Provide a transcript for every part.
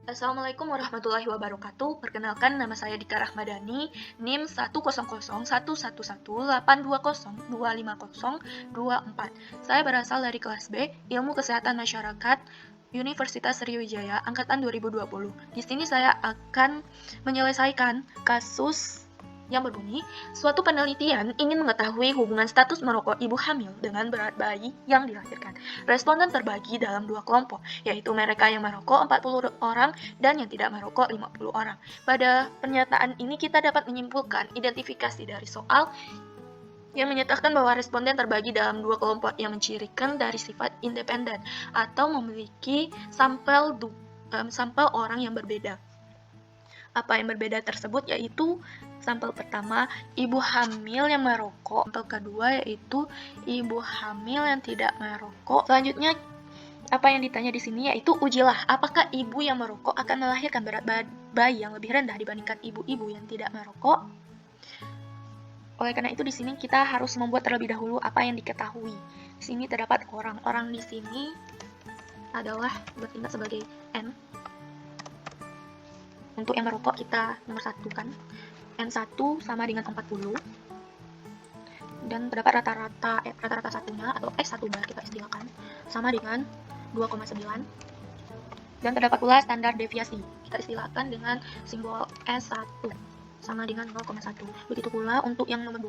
Assalamualaikum warahmatullahi wabarakatuh. Perkenalkan, nama saya Dika Rahmadani, NIM 100118180250254. Saya berasal dari kelas B, Ilmu Kesehatan Masyarakat, Universitas Sriwijaya, angkatan 2020. Di sini saya akan menyelesaikan kasus yang berbunyi, suatu penelitian ingin mengetahui hubungan status merokok ibu hamil dengan berat bayi yang dilahirkan. Responden terbagi dalam dua kelompok, yaitu mereka yang merokok 40 orang dan yang tidak merokok 50 orang. Pada pernyataan ini kita dapat menyimpulkan identifikasi dari soal yang menyatakan bahwa responden terbagi dalam dua kelompok yang mencirikan dari sifat independen atau memiliki sampel orang yang berbeda. Apa yang berbeda tersebut yaitu sampel pertama, ibu hamil yang merokok. Sampel kedua yaitu ibu hamil yang tidak merokok. Selanjutnya, apa yang ditanya di sini yaitu ujilah apakah ibu yang merokok akan melahirkan berat bayi yang lebih rendah dibandingkan ibu-ibu yang tidak merokok. Oleh karena itu di sini kita harus membuat terlebih dahulu apa yang diketahui. Di sini terdapat orang di sini adalah bertindak sebagai N. Untuk yang merokok kita nomor 1 kan. N1 sama dengan 40. Dan terdapat rata-rata satunya atau S1 bar kita istilahkan sama dengan 2,9. Dan terdapat pula standar deviasi. Kita istilahkan dengan simbol S1 sama dengan 0,1. Begitu pula untuk yang nomor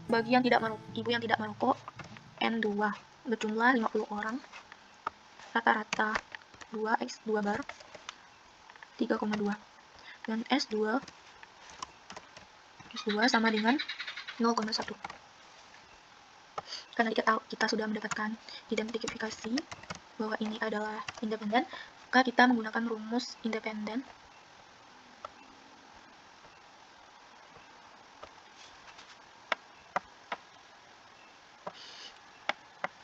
2, bagi yang tidak merokok, ibu yang tidak merokok, N2 berjumlah 50 orang. Rata-rata 2x2 bar 3,2. Dan S2 sama dengan 0,1. Karena kita sudah mendapatkan identifikasi bahwa ini adalah independen, maka kita menggunakan rumus independen.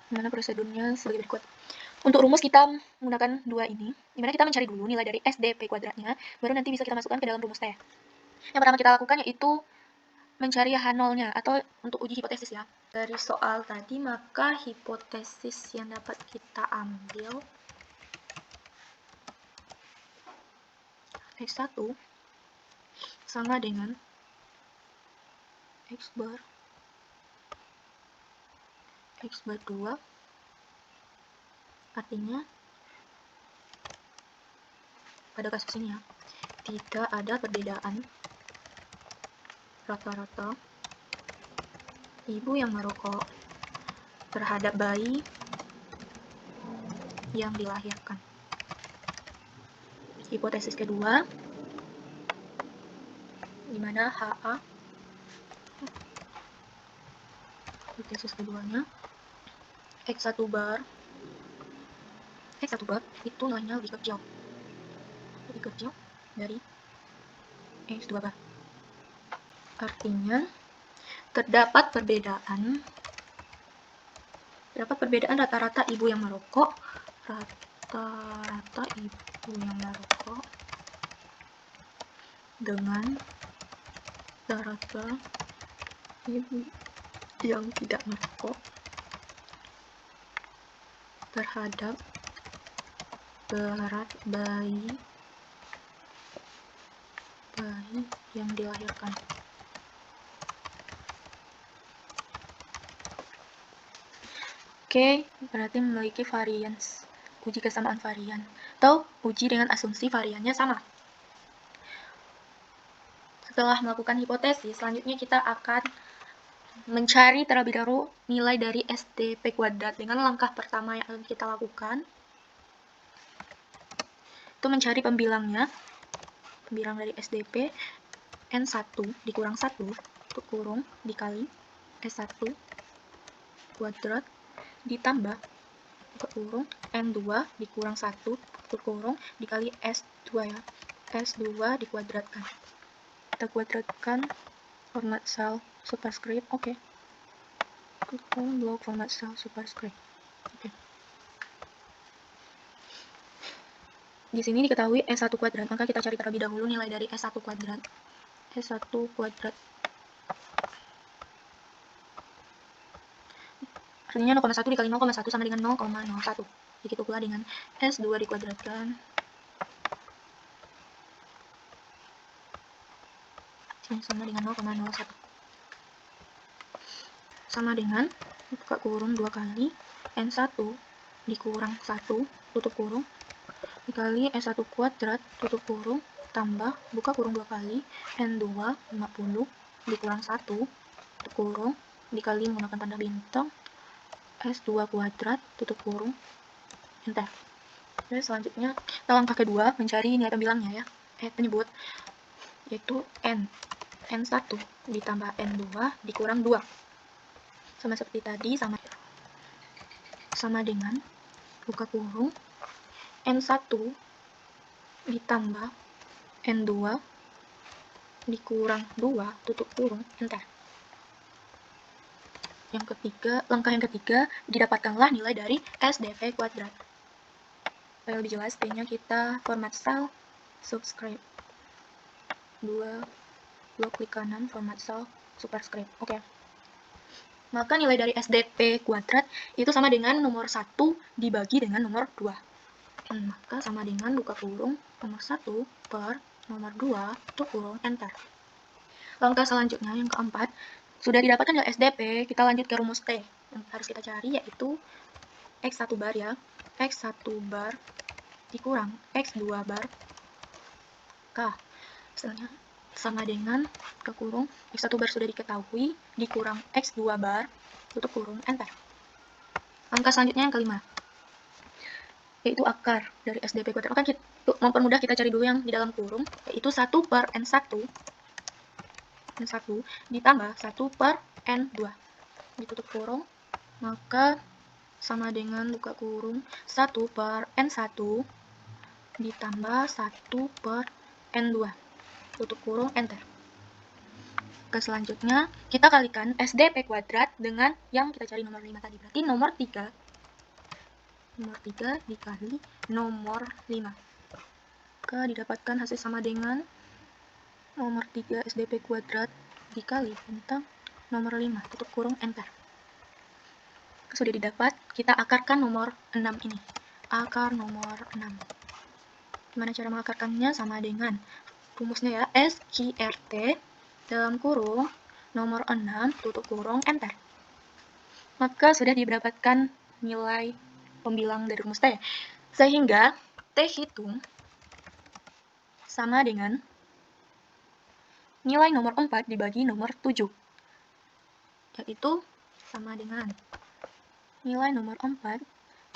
Dimana prosedurnya sebagai berikut. Untuk rumus kita menggunakan dua ini, dimana kita mencari dulu nilai dari SDP kuadratnya, baru nanti bisa kita masukkan ke dalam rumus T. Yang pertama kita lakukan yaitu mencari H0-nya atau untuk uji hipotesis ya. Dari soal tadi, maka hipotesis yang dapat kita ambil X1 sama dengan X bar 2, artinya pada kasus ini ya, tidak ada perbedaan rata-rata ibu yang merokok terhadap bayi yang dilahirkan. Hipotesis kedua, di mana HA, hipotesis keduanya, X1 bar itu nilainya lebih kecil dari X2 bar. Artinya terdapat perbedaan rata-rata ibu yang merokok dengan rata-rata ibu yang tidak merokok terhadap berat bayi yang dilahirkan. Oke, berarti memiliki varians, uji kesamaan varian, atau uji dengan asumsi variannya sama. Setelah melakukan hipotesis, selanjutnya kita akan mencari terlebih dahulu nilai dari SDP kuadrat. Dengan langkah pertama yang akan kita lakukan, itu mencari pembilang dari SDP, N1 dikurang 1, itu kurung, dikali S1 kuadrat, ditambah kurung N2 dikurang 1 kurung dikali S2 ya. S2 dikuadratkan. Kita kuadratkan format sel superscript. Oke. Kita blok format sel superscript. Oke. Di sini diketahui S1 kuadrat, maka kita cari terlebih dahulu nilai dari S1 kuadrat. S1 kuadrat artinya 0,1 dikali 0,1 sama dengan 0,01. Begitu pula dengan S2 dikuadratkan yang sama dengan 0,01, sama dengan buka kurung 2 kali N1 dikurang 1 tutup kurung dikali S1 kuadrat tutup kurung tambah buka kurung 2 kali N2 50 dikurang 1 tutup kurung dikali menggunakan tanda bintang S2 kuadrat tutup kurung enter. Oke, selanjutnya kita langkah kedua mencari nilai pembilangnya ya, penyebut, yaitu N1 ditambah N2 dikurang 2 sama seperti tadi, sama dengan buka kurung N1 ditambah N2 dikurang 2 tutup kurung enter. Langkah yang ketiga, didapatkanlah nilai dari SDP kuadrat. Supaya lebih jelas, P-nya kita format cell, subscribe. Dua klik kanan, format cell, superscribe. Oke. Maka nilai dari SDP kuadrat itu sama dengan nomor 1 dibagi dengan nomor 2. Maka sama dengan buka kurung nomor 1 per nomor 2 tutup kurung enter. Langkah selanjutnya yang keempat, sudah didapatkan nilai SDP, kita lanjut ke rumus T yang harus kita cari, yaitu X1 bar ya, X1 bar dikurang X2 bar K sama dengan ke kurung X1 bar sudah diketahui dikurang X2 bar tutup kurung enter. Langkah selanjutnya yang kelima, yaitu akar dari SDP kuadrat. Maka untuk mempermudah kita cari dulu yang di dalam kurung, yaitu 1 per N1 ditambah 1 per N2 ditutup kurung, maka sama dengan buka kurung 1 per N1 ditambah 1 per N2 tutup kurung enter. Ke selanjutnya kita kalikan SDP kuadrat dengan yang kita cari nomor 5 tadi, berarti nomor 3 dikali nomor 5, maka didapatkan hasil sama dengan nomor 3 SDP kuadrat dikali bintang nomor 5 tutup kurung enter. Sudah didapat, kita akarkan nomor 6 ini. Akar nomor 6. Gimana cara mengakarkannya? Sama dengan rumusnya ya, SQRT dalam kurung nomor 6 tutup kurung enter. Maka sudah didapatkan nilai pembilang dari rumus T, sehingga T hitung sama dengan nilai nomor 4 dibagi nomor 7, yaitu sama dengan nilai nomor 4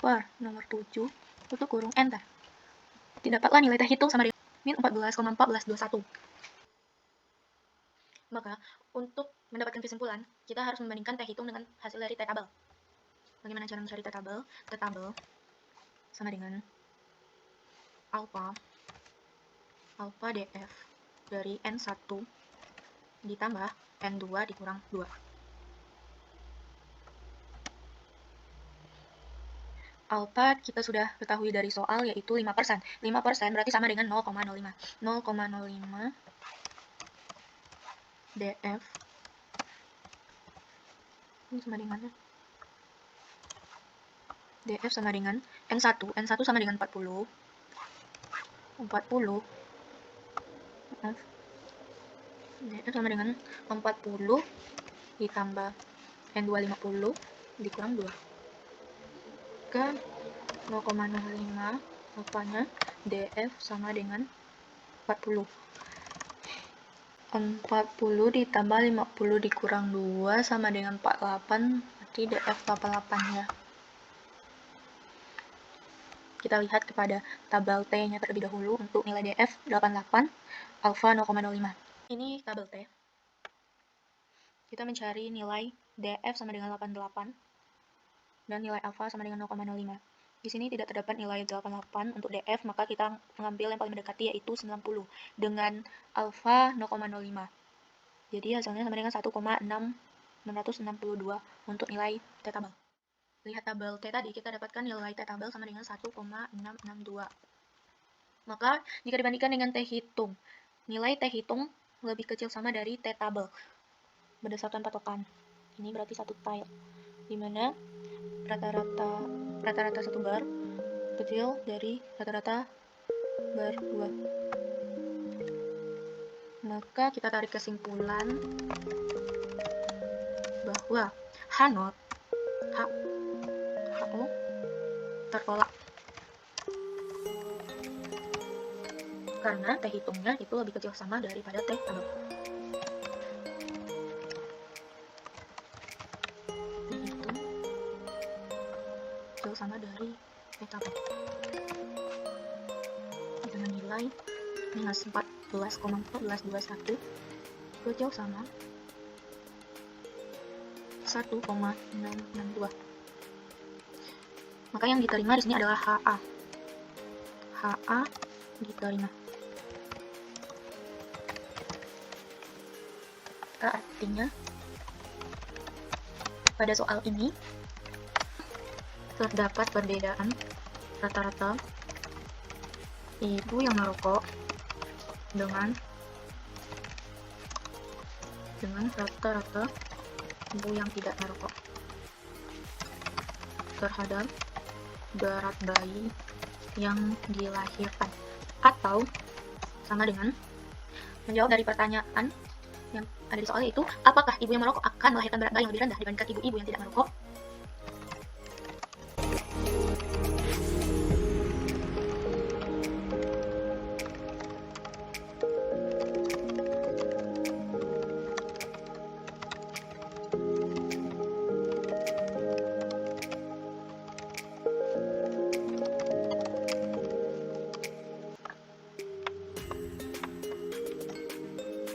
per nomor 7 tutup kurung enter. Didapatlah nilai T hitung sama dengan min 14,1421. Maka untuk mendapatkan kesimpulan, kita harus membandingkan T hitung dengan hasil dari T tabel. Bagaimana cara mencari T tabel? T tabel sama dengan alpha DF dari N1 ditambah N2 dikurang 2. Alpha kita sudah ketahui dari soal, yaitu 5%. 5% berarti sama dengan 0,05. 0,05 DF ini sama dengan DF sama dengan N1 sama dengan 40 DF sama dengan 40 ditambah N2 50 dikurang 2 ke 0,05, apanya DF sama dengan 40 ditambah 50 dikurang 2 sama dengan 48, berarti DF 88 ya. Kita lihat kepada tabel T-nya terlebih dahulu. Untuk nilai DF 88, alfa 0,05. Ini tabel T. Kita mencari nilai DF sama dengan 88 dan nilai alfa sama dengan 0,05. Di sini tidak terdapat nilai 88 untuk DF, maka kita mengambil yang paling mendekati, yaitu 90 dengan alfa 0,05. Jadi hasilnya sama dengan 1,662 untuk nilai T tabel. Lihat tabel T tadi, kita dapatkan nilai T tabel sama dengan 1,662. Maka jika dibandingkan dengan T hitung, nilai T hitung lebih kecil sama dari T tabel berdasarkan patokan. Ini berarti satu tile, dimana rata-rata satu bar kecil dari rata-rata bar 2. Maka kita tarik kesimpulan bahwa H0 HO tertolak karena T hitungnya itu lebih kecil sama daripada T tambah. T hitung kecil sama dari T tambah dengan nilai minus 14,1421 kecil sama 1,662. Maka yang diterima di sini adalah HA. HA diterima. Artinya pada soal ini terdapat perbedaan rata-rata ibu yang merokok dengan rata-rata ibu yang tidak merokok terhadap berat bayi yang dilahirkan, atau sama dengan menjawab dari pertanyaan yang ada di soal, yaitu apakah ibu yang merokok akan melahirkan berat bayi yang lebih rendah dibandingkan ibu-ibu yang tidak merokok?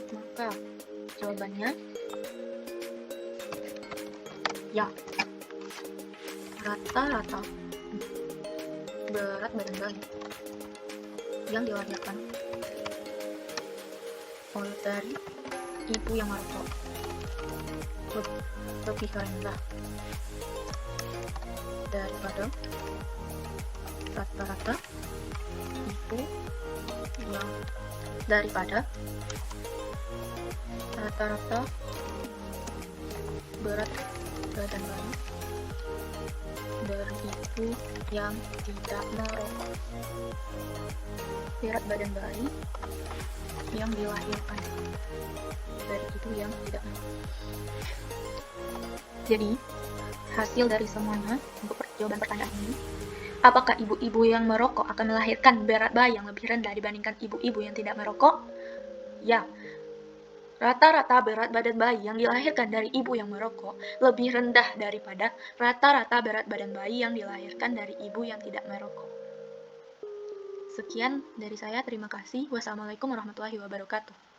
Maka jawabannya ya, rata-rata berat badan bayi yang dilahirkan oleh dari ibu yang merokok lebih rendah daripada rata-rata ibu yang rata-rata berat badan bayi dari ibu yang tidak merokok. Berat badan bayi yang dilahirkan dari ibu yang tidak merokok. Jadi, hasil dari semuanya untuk jawaban pertanyaan ini, apakah ibu-ibu yang merokok akan melahirkan berat bayi yang lebih rendah dibandingkan ibu-ibu yang tidak merokok? Ya, rata-rata berat badan bayi yang dilahirkan dari ibu yang merokok lebih rendah daripada rata-rata berat badan bayi yang dilahirkan dari ibu yang tidak merokok. Sekian dari saya, terima kasih. Wassalamualaikum warahmatullahi wabarakatuh.